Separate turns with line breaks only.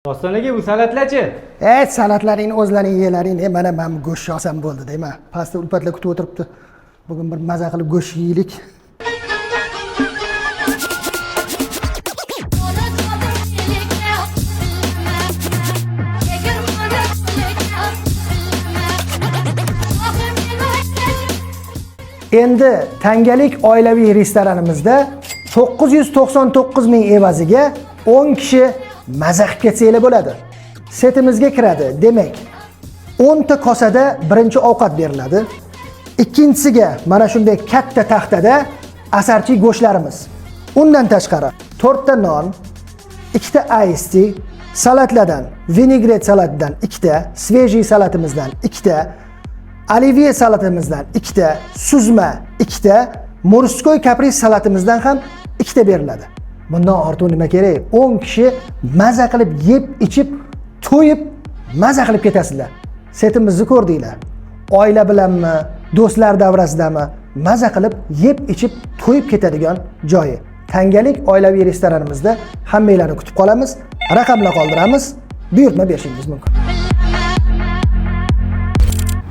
Dostonaga bu salatlarchi?
Salatlaringni o'zlaring yelaring. Mana men go'sht olsam bo'ldi deyman. Pastda ulpatlar kutib o'tiribdi. Bugun bir maza qilib go'sht yeylik. Endi tangalik oilaviy restoranimizda 999 ming evaziga 10 kishi maza qilib ketsanglar bo'ladi. Setimizga kiradi. Demak, 10 ta kosada birinchi ovqat beriladi. Ikkinchisiga mana shunday katta taxtada asarchi go'shtlarimiz. Undan tashqari 4 ta non, 2 ta iced tea, salatlardan, vinegret salatidan 2 ta, svejiy salatimizdan 2 ta, olivye salatimizdan 2 ta, suzma 2 ta, morskoy kapris salatimizdan ham 2 ta beriladi. Bundan ortiq nima kerak? 10 kishi maza qilib yeb, ichib, to'yib, maza qilib ketasizlar. Setimizni ko'rdinglar. Oila bilanmi, do'stlar davrasidami maza qilib yeb, ichib, to'yib ketadigan joyi. Tangalik oilaviy restoranimizda hammanglarni kutib qolamiz. Raqamlar qoldiramiz. Buyurtma berishingiz mumkin.